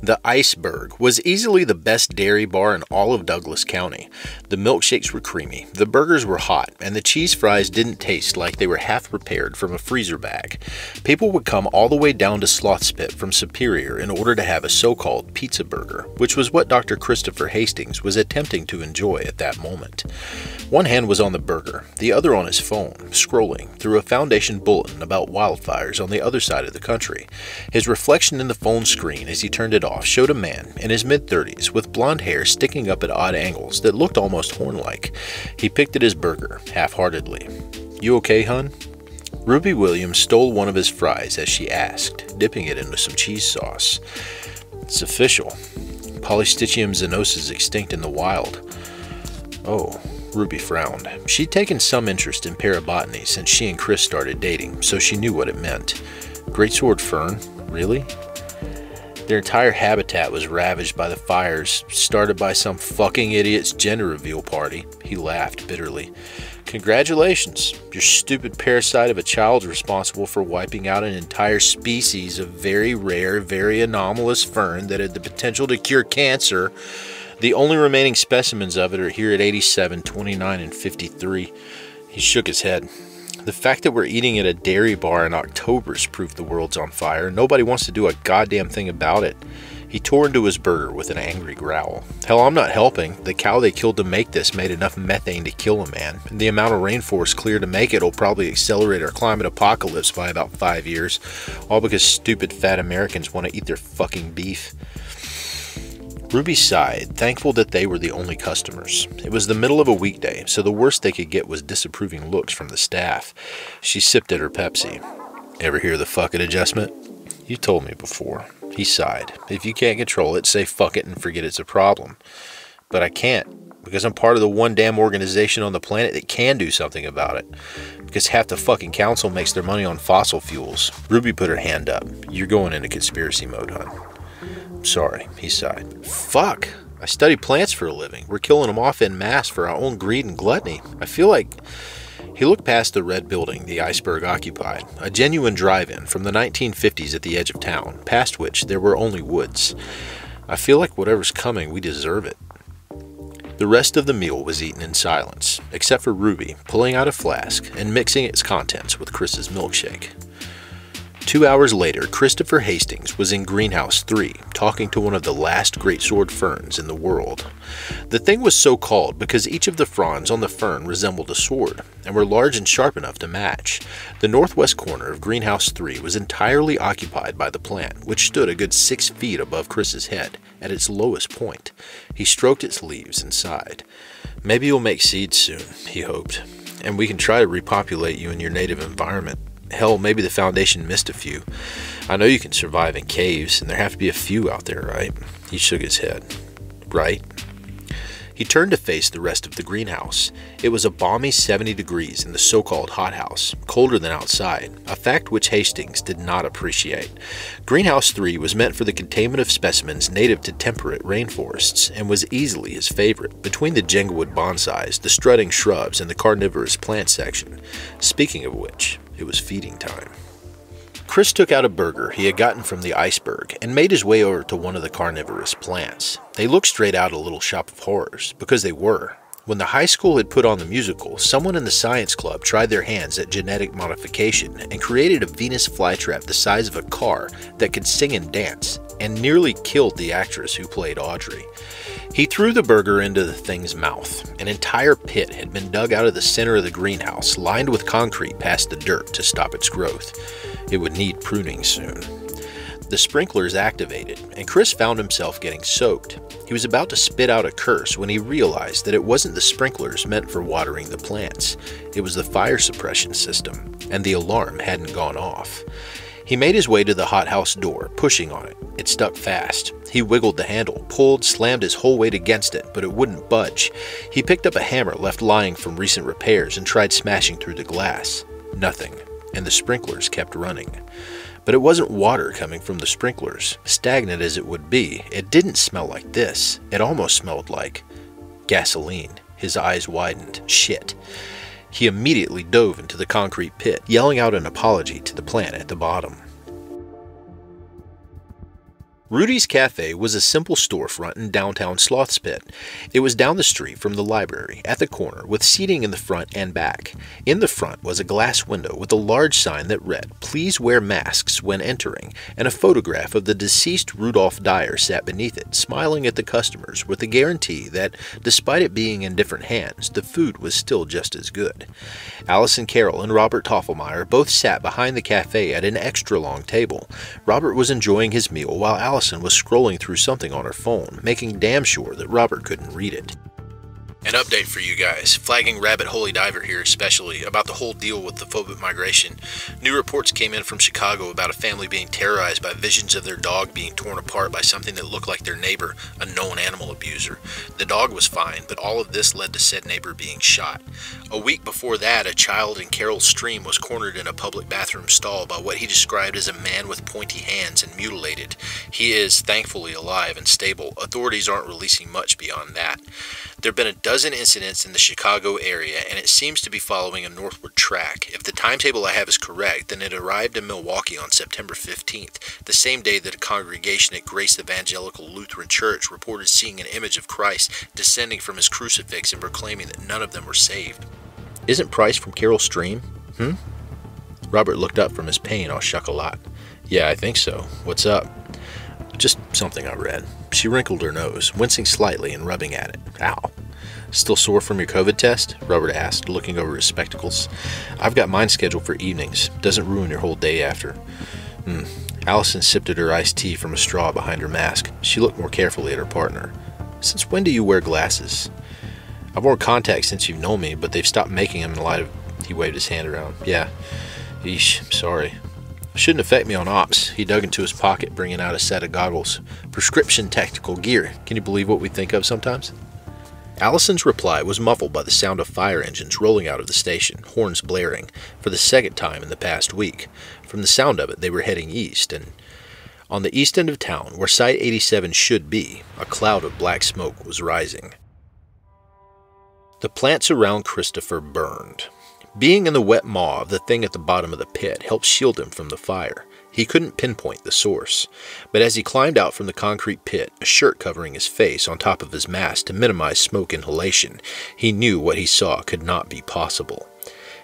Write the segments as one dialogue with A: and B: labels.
A: The Iceberg was easily the best dairy bar in all of Douglas County. The milkshakes were creamy, the burgers were hot, and the cheese fries didn't taste like they were half prepared from a freezer bag. People would come all the way down to Slothspit from Superior in order to have a so-called pizza burger, which was what Dr. Christopher Hastings was attempting to enjoy at that moment. One hand was on the burger, the other on his phone, scrolling through a Foundation bulletin about wildfires on the other side of the country. His reflection in the phone screen as he turned it off showed a man in his mid-30s with blonde hair sticking up at odd angles that looked almost horn-like. He picked at his burger, half-heartedly. "You okay, hun?" Ruby Williams stole one of his fries as she asked, dipping it into some cheese sauce. "It's official. Polystichium zinosus extinct in the wild." "Oh." Ruby frowned. She'd taken some interest in parabotany since she and Chris started dating, so she knew what it meant. Greatsword fern? Really? Their entire habitat was ravaged by the fires, started by some fucking idiot's gender reveal party. He laughed bitterly. "Congratulations. Your stupid parasite of a child's responsible for wiping out an entire species of very rare, very anomalous fern that had the potential to cure cancer. The only remaining specimens of it are here at 87, 29, and 53. He shook his head. "The fact that we're eating at a dairy bar in October is proof the world's on fire. Nobody wants to do a goddamn thing about it." He tore into his burger with an angry growl. "Hell, I'm not helping. The cow they killed to make this made enough methane to kill a man. And the amount of rainforest cleared to make it will probably accelerate our climate apocalypse by about 5 years. All because stupid fat Americans want to eat their fucking beef." Ruby sighed, thankful that they were the only customers. It was the middle of a weekday, so the worst they could get was disapproving looks from the staff. She sipped at her Pepsi. "Ever hear the fuck it adjustment?" "You told me before." He sighed. "If you can't control it, say fuck it and forget it's a problem." "But I can't, because I'm part of the one damn organization on the planet that can do something about it. Because half the fucking council makes their money on fossil fuels." Ruby put her hand up. "You're going into conspiracy mode, hon." "Sorry," he sighed. "Fuck! I study plants for a living. We're killing them off en masse for our own greed and gluttony. I feel like..." He looked past the red building the Iceberg occupied, a genuine drive-in from the 1950s at the edge of town, past which there were only woods. "I feel like whatever's coming, we deserve it." The rest of the meal was eaten in silence, except for Ruby pulling out a flask and mixing its contents with Chris's milkshake. 2 hours later, Christopher Hastings was in Greenhouse 3, talking to one of the last greatsword ferns in the world. The thing was so called because each of the fronds on the fern resembled a sword, and were large and sharp enough to match. The northwest corner of Greenhouse 3 was entirely occupied by the plant, which stood a good 6 feet above Chris's head, at its lowest point. He stroked its leaves and sighed. "Maybe you'll make seeds soon," he hoped, "and we can try to repopulate you in your native environment. Hell, maybe the Foundation missed a few. I know you can survive in caves, and there have to be a few out there, right?" He shook his head. "Right?" He turned to face the rest of the greenhouse. It was a balmy 70 degrees in the so-called hothouse, colder than outside, a fact which Hastings did not appreciate. Greenhouse 3 was meant for the containment of specimens native to temperate rainforests, and was easily his favorite, between the janglewood bonsais, the strutting shrubs, and the carnivorous plant section. Speaking of which, it was feeding time. Chris took out a burger he had gotten from the Iceberg and made his way over to one of the carnivorous plants. They looked straight out of a Little Shop of Horrors, because they were. When the high school had put on the musical, someone in the science club tried their hands at genetic modification and created a Venus flytrap the size of a car that could sing and dance, and nearly killed the actress who played Audrey. He threw the burger into the thing's mouth. An entire pit had been dug out of the center of the greenhouse, lined with concrete past the dirt to stop its growth. It would need pruning soon. The sprinklers activated, and Chris found himself getting soaked. He was about to spit out a curse when he realized that it wasn't the sprinklers meant for watering the plants. It was the fire suppression system, and the alarm hadn't gone off. He made his way to the hothouse door, pushing on it. It stuck fast. He wiggled the handle, pulled, slammed his whole weight against it, but it wouldn't budge. He picked up a hammer left lying from recent repairs and tried smashing through the glass. Nothing, and the sprinklers kept running. But it wasn't water coming from the sprinklers. Stagnant as it would be, it didn't smell like this. It almost smelled like gasoline. His eyes widened. Shit. He immediately dove into the concrete pit, yelling out an apology to the plant at the bottom. Rudy's Cafe was a simple storefront in downtown Slothspit. It was down the street from the library, at the corner, with seating in the front and back. In the front was a glass window with a large sign that read, "Please wear masks when entering," and a photograph of the deceased Rudolph Dyer sat beneath it, smiling at the customers with the guarantee that, despite it being in different hands, the food was still just as good. Allison Carroll and Robert Toffelmeyer both sat behind the cafe at an extra-long table. Robert was enjoying his meal while Allison was scrolling through something on her phone, making damn sure that Robert couldn't read it. An update for you guys. Flagging Rabbit Holy Diver here especially about the whole deal with the phobic migration. New reports came in from Chicago about a family being terrorized by visions of their dog being torn apart by something that looked like their neighbor, a known animal abuser. The dog was fine, but all of this led to said neighbor being shot. A week before that, a child in Carroll Stream was cornered in a public bathroom stall by what he described as a man with pointy hands and mutilated. He is thankfully alive and stable. Authorities aren't releasing much beyond that. There have been a dozen incidents in the Chicago area, and it seems to be following a northward track. If the timetable I have is correct, then it arrived in Milwaukee on September 15th, the same day that a congregation at Grace Evangelical Lutheran Church reported seeing an image of Christ descending from his crucifix and proclaiming that none of them were saved. Isn't Price from Carroll Stream? Robert looked up from his pain au chocolat. Yeah, I think so. What's up? Just something I read. She wrinkled her nose, wincing slightly and rubbing at it. Ow. Still sore from your COVID test? Robert asked, looking over his spectacles. I've got mine scheduled for evenings. Doesn't ruin your whole day after. Allison sipped at her iced tea from a straw behind her mask. She looked more carefully at her partner. Since when do you wear glasses? I've worn contacts since you've known me, but they've stopped making them in light of... He waved his hand around. Yeah. Eesh, sorry. Shouldn't affect me on ops. He dug into his pocket, bringing out a set of goggles. Prescription tactical gear. Can you believe what we think of sometimes? Allison's reply was muffled by the sound of fire engines rolling out of the station, horns blaring, for the second time in the past week. From the sound of it, they were heading east, and on the east end of town, where Site 87 should be, a cloud of black smoke was rising. The plants around Christopher burned. Being in the wet maw of the thing at the bottom of the pit helped shield him from the fire. He couldn't pinpoint the source, but as he climbed out from the concrete pit, a shirt covering his face on top of his mask to minimize smoke inhalation, he knew what he saw could not be possible.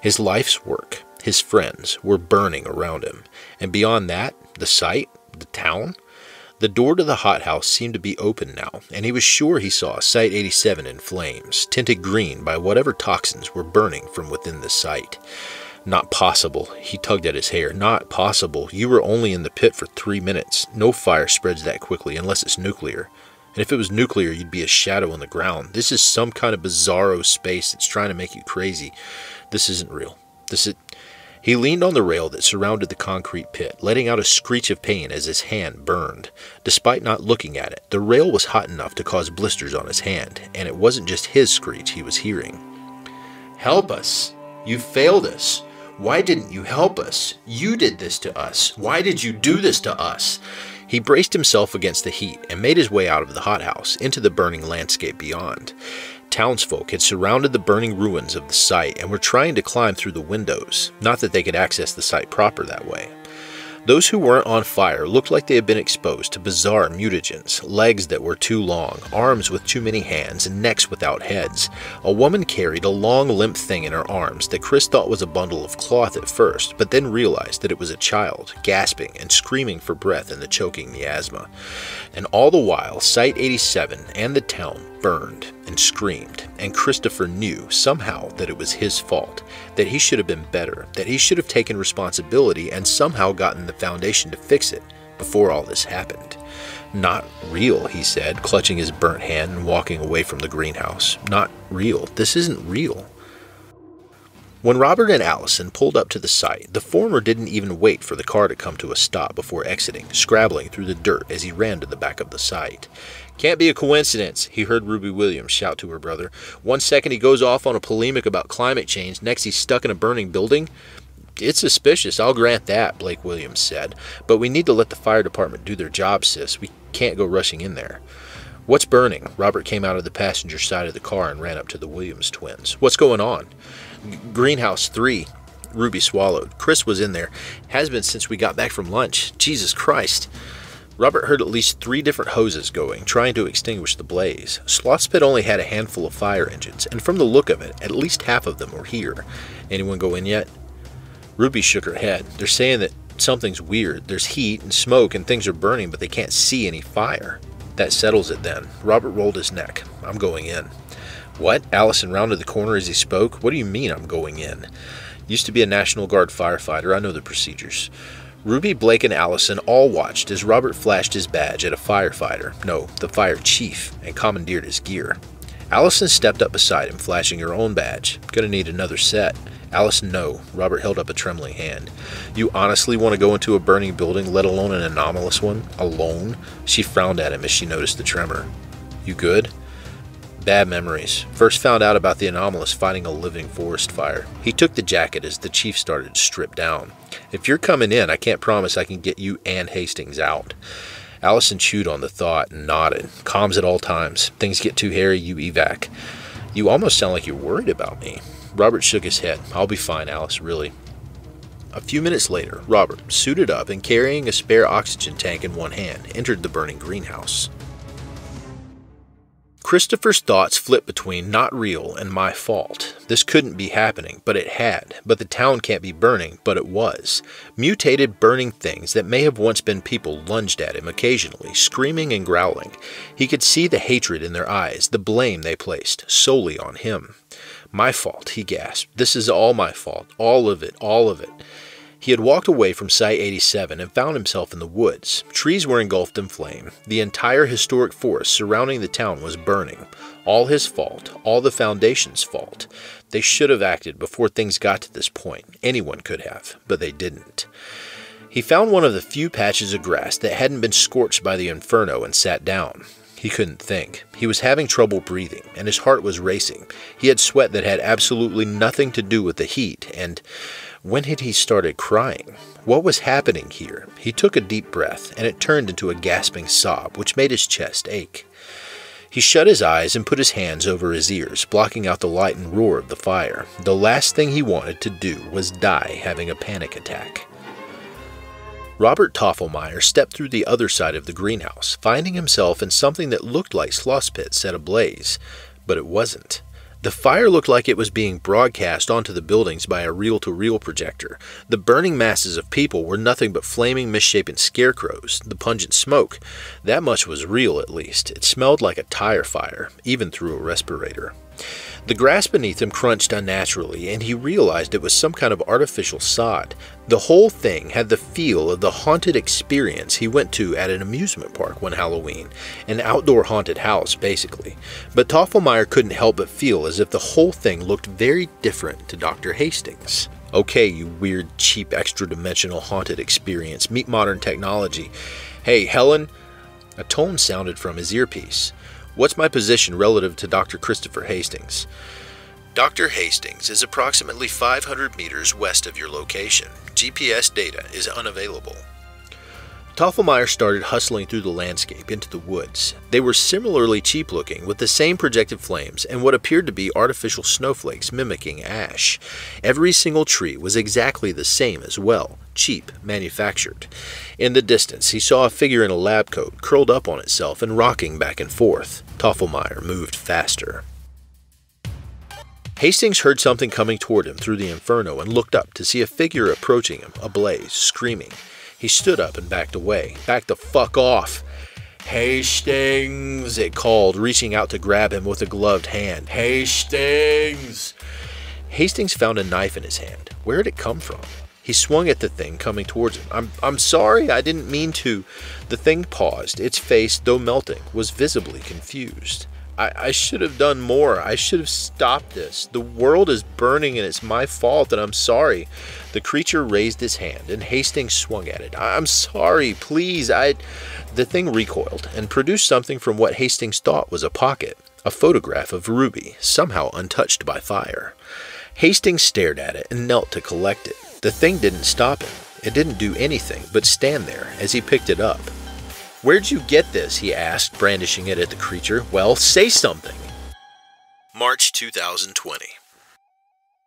A: His life's work, his friends, were burning around him, and beyond that, the site, the town. The door to the hothouse seemed to be open now, and he was sure he saw Site 87 in flames, tinted green by whatever toxins were burning from within the site. Not possible. He tugged at his hair. Not possible. You were only in the pit for 3 minutes. No fire spreads that quickly unless it's nuclear. And if it was nuclear, you'd be a shadow on the ground. This is some kind of bizarro space that's trying to make you crazy. This isn't real. He leaned on the rail that surrounded the concrete pit, letting out a screech of pain as his hand burned. Despite not looking at it, the rail was hot enough to cause blisters on his hand, and it wasn't just his screech he was hearing. Help us! You failed us! Why didn't you help us? You did this to us. Why did you do this to us? He braced himself against the heat and made his way out of the hothouse into the burning landscape beyond. Townsfolk had surrounded the burning ruins of the site and were trying to climb through the windows, not that they could access the site proper that way. Those who weren't on fire looked like they had been exposed to bizarre mutagens, legs that were too long, arms with too many hands, and necks without heads. A woman carried a long limp thing in her arms that Chris thought was a bundle of cloth at first, but then realized that it was a child, gasping and screaming for breath in the choking miasma. And all the while, Site 87 and the town burned and screamed, and Christopher knew somehow that it was his fault, that he should have been better, that he should have taken responsibility and somehow gotten the foundation to fix it before all this happened. Not real, he said, clutching his burnt hand and walking away from the greenhouse. Not real. This isn't real. When Robert and Allison pulled up to the site, the former didn't even wait for the car to come to a stop before exiting, scrabbling through the dirt as he ran to the back of the site. Can't be a coincidence, he heard Ruby Williams shout to her brother. 1 second he goes off on a polemic about climate change, next he's stuck in a burning building. It's suspicious, I'll grant that, Blake Williams said, but we need to let the fire department do their job, sis. We can't go rushing in there. What's burning? Robert came out of the passenger side of the car and ran up to the Williams twins. What's going on? Greenhouse 3. Ruby swallowed. Chris was in there. Has been since we got back from lunch. Jesus Christ. Robert heard at least 3 different hoses going, trying to extinguish the blaze. Sloth's Pit only had a handful of fire engines, and from the look of it, at least half of them were here. Anyone go in yet? Ruby shook her head. They're saying that something's weird. There's heat and smoke and things are burning, but they can't see any fire. That settles it then. Robert rolled his neck. I'm going in. What? Allison rounded the corner as he spoke. What do you mean I'm going in? Used to be a National Guard firefighter. I know the procedures. Ruby, Blake, and Allison all watched as Robert flashed his badge at a firefighter, no, the fire chief, and commandeered his gear. Allison stepped up beside him, flashing her own badge. Gonna need another set. Allison, no. Robert held up a trembling hand. You honestly want to go into a burning building, let alone an anomalous one? Alone? She frowned at him as she noticed the tremor. You good? Bad memories. First found out about the anomalous fighting a living forest fire. He took the jacket as the chief started to strip down. If you're coming in, I can't promise I can get you and Hastings out. Allison chewed on the thought and nodded. Comms at all times. Things get too hairy, you evac. You almost sound like you're worried about me. Robert shook his head. I'll be fine, Alice, really. A few minutes later, Robert, suited up and carrying a spare oxygen tank in one hand, entered the burning greenhouse. Christopher's thoughts flipped between not real and my fault. This couldn't be happening, but it had. But the town can't be burning, but it was. Mutated burning things that may have once been people lunged at him occasionally, screaming and growling. He could see the hatred in their eyes, the blame they placed solely on him. My fault, he gasped. This is all my fault. All of it, all of it. He had walked away from Site 87 and found himself in the woods. Trees were engulfed in flame. The entire historic forest surrounding the town was burning. All his fault. All the Foundation's fault. They should have acted before things got to this point. Anyone could have, but they didn't. He found one of the few patches of grass that hadn't been scorched by the inferno and sat down. He couldn't think. He was having trouble breathing, and his heart was racing. He had sweat that had absolutely nothing to do with the heat, and when had he started crying? What was happening here? He took a deep breath, and it turned into a gasping sob, which made his chest ache. He shut his eyes and put his hands over his ears, blocking out the light and roar of the fire. The last thing he wanted to do was die having a panic attack. Robert Toffelmeyer stepped through the other side of the greenhouse, finding himself in something that looked like Sloth's Pit set ablaze, but it wasn't. The fire looked like it was being broadcast onto the buildings by a reel-to-reel projector. The burning masses of people were nothing but flaming, misshapen scarecrows. The pungent smoke, that much was real at least. It smelled like a tire fire, even through a respirator. The grass beneath him crunched unnaturally, and he realized it was some kind of artificial sod. The whole thing had the feel of the haunted experience he went to at an amusement park one Halloween, an outdoor haunted house, basically. But Toffelmeyer couldn't help but feel as if the whole thing looked very different to Dr. Hastings. Okay, you weird, cheap, extra-dimensional haunted experience, meet modern technology. Hey, Helen? A tone sounded from his earpiece. What's my position relative to Dr. Christopher Hastings? Dr. Hastings is approximately 500 meters west of your location. GPS data is unavailable. Toffelmeyer started hustling through the landscape into the woods. They were similarly cheap-looking, with the same projected flames and what appeared to be artificial snowflakes mimicking ash. Every single tree was exactly the same as well, cheap, manufactured. In the distance, he saw a figure in a lab coat, curled up on itself and rocking back and forth. Toffelmeyer moved faster. Hastings heard something coming toward him through the inferno and looked up to see a figure approaching him, ablaze, screaming. He stood up and backed away. Back the fuck off! Hastings! It called, reaching out to grab him with a gloved hand. Hastings! Hastings found a knife in his hand. Where had it come from? He swung at the thing coming towards him. I'm sorry, I didn't mean to. The thing paused. Its face, though melting, was visibly confused. I should have done more. I should have stopped this. The world is burning and it's my fault and I'm sorry. The creature raised his hand and Hastings swung at it. I'm sorry, please. The thing recoiled and produced something from what Hastings thought was a pocket. A photograph of Ruby, somehow untouched by fire. Hastings stared at it and knelt to collect it. The thing didn't stop him. It didn't do anything but stand there as he picked it up. Where'd you get this? He asked, brandishing it at the creature. Well, say something. March 2020.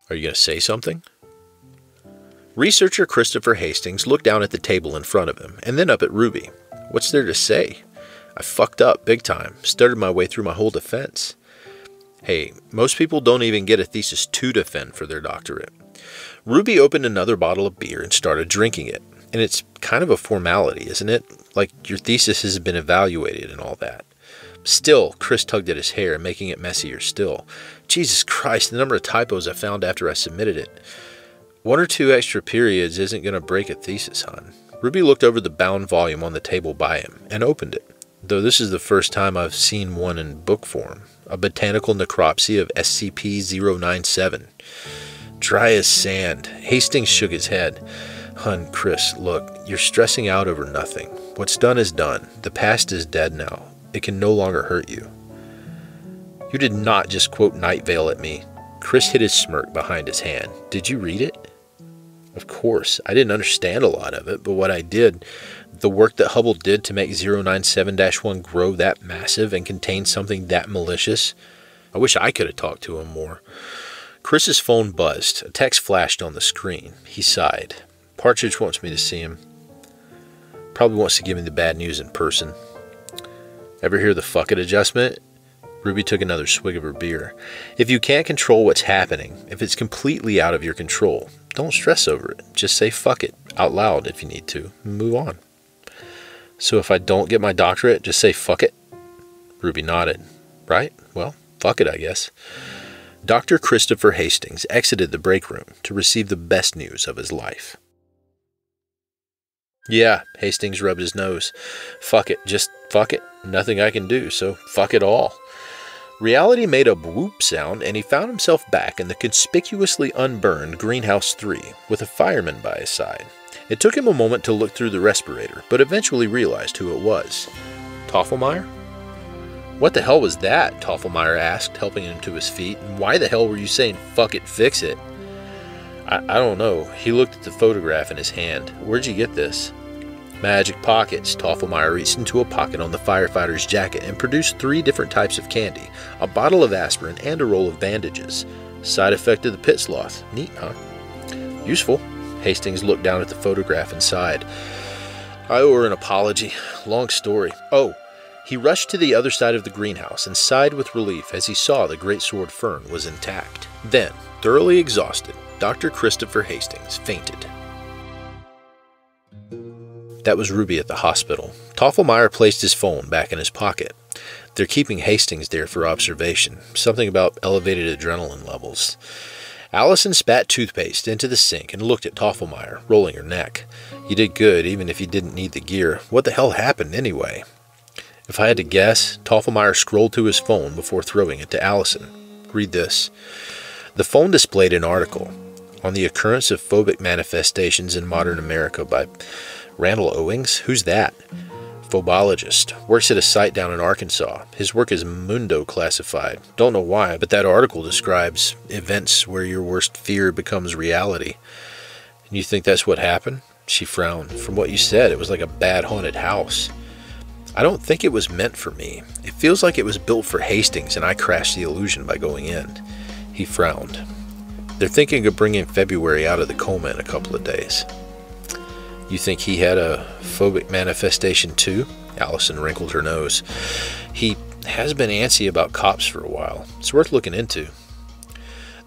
A: Are you going to say something? Researcher Christopher Hastings looked down at the table in front of him, and then up at Ruby. What's there to say? I fucked up big time, stuttered my way through my whole defense. Hey, most people don't even get a thesis to defend for their doctorate. Ruby opened another bottle of beer and started drinking it. And it's kind of a formality, isn't it? Like your thesis has been evaluated and all that. Still, Chris tugged at his hair, making it messier still. Jesus Christ, the number of typos I found after I submitted it. 1 or 2 extra periods isn't going to break a thesis, hon. Ruby looked over the bound volume on the table by him and opened it, though this is the first time I've seen one in book form. A botanical necropsy of SCP-097. Dry as sand. Hastings shook his head. Hun, Chris, look, you're stressing out over nothing. What's done is done. The past is dead now. It can no longer hurt you. You did not just quote Night Vale at me. Chris hid his smirk behind his hand. Did you read it? Of course. I didn't understand a lot of it, but what I did, the work that Hubble did to make 097-1 grow that massive and contain something that malicious, I wish I could have talked to him more. Chris's phone buzzed. A text flashed on the screen. He sighed. Partridge wants me to see him. Probably wants to give me the bad news in person. Ever hear the fuck it adjustment? Ruby took another swig of her beer. If you can't control what's happening, if it's completely out of your control, don't stress over it. Just say fuck it out loud if you need to, and move on. So if I don't get my doctorate, just say fuck it? Ruby nodded. Right? Well, fuck it, I guess. Dr. Christopher Hastings exited the break room to receive the best news of his life. Yeah, Hastings rubbed his nose. Fuck it, just fuck it. Nothing I can do, so fuck it all. Reality made a whoop sound, and he found himself back in the conspicuously unburned Greenhouse 3 with a fireman by his side. It took him a moment to look through the respirator, but eventually realized who it was. Toffelmeyer? What the hell was that? Toffelmeyer asked, helping him to his feet. And why the hell were you saying fuck it, fix it? I don't know. He looked at the photograph in his hand. Where'd you get this? Magic pockets. Toffelmeyer reached into a pocket on the firefighter's jacket and produced 3 different types of candy, a bottle of aspirin, and a roll of bandages. Side effect of the pit sloth. Neat, huh? Useful. Hastings looked down at the photograph and sighed. I owe her an apology. Long story. Oh, he rushed to the other side of the greenhouse and sighed with relief as he saw the great sword fern was intact. Then, thoroughly exhausted, Dr. Christopher Hastings fainted. That was Ruby at the hospital. Toffelmeyer placed his phone back in his pocket. They're keeping Hastings there for observation. Something about elevated adrenaline levels. Allison spat toothpaste into the sink and looked at Toffelmeyer, rolling her neck. You did good, even if you didn't need the gear. What the hell happened anyway? If I had to guess, Toffelmeyer scrolled to his phone before throwing it to Allison. Read this. The phone displayed an article on the occurrence of phobic manifestations in modern America by Randall Owings? Who's that? Phobologist. Works at a site down in Arkansas. His work is Mundo classified. Don't know why, but that article describes events where your worst fear becomes reality. And you think that's what happened? She frowned. From what you said, it was like a bad haunted house. I don't think it was meant for me. It feels like it was built for Hastings and I crashed the illusion by going in. He frowned. They're thinking of bringing February out of the coma in a couple of days. You think he had a phobic manifestation too? Allison wrinkled her nose. He has been antsy about cops for a while. It's worth looking into.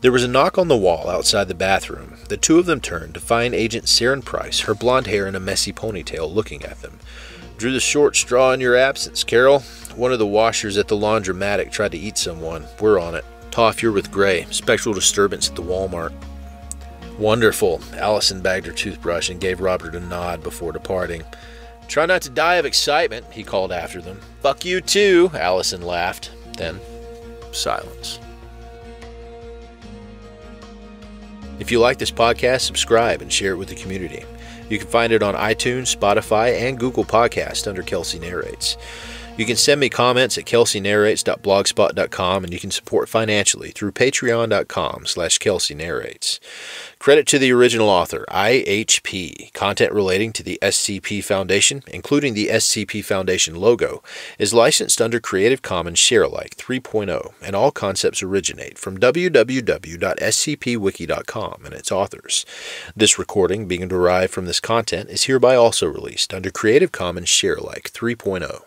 A: There was a knock on the wall outside the bathroom. The two of them turned to find Agent Saren Price, her blonde hair in a messy ponytail, looking at them. Drew the short straw in your absence, Carol. One of the washers at the laundromatic tried to eat someone. We're on it. Toff, you're with Gray. Spectral disturbance at the Walmart. Wonderful. Allison bagged her toothbrush and gave Robert a nod before departing. Try not to die of excitement, he called after them. Fuck you too, Allison laughed. Then, silence. If you like this podcast, subscribe and share it with the community. You can find it on iTunes, Spotify, and Google Podcast under Kelsey Narrates. You can send me comments at kelseynarrates.blogspot.com, and you can support financially through patreon.com/KelseyNarrates. Credit to the original author, IHP. Content relating to the SCP Foundation, including the SCP Foundation logo, is licensed under Creative Commons Sharealike 3.0, and all concepts originate from www.scpwiki.com and its authors. This recording, being derived from this content, is hereby also released under Creative Commons Sharealike 3.0.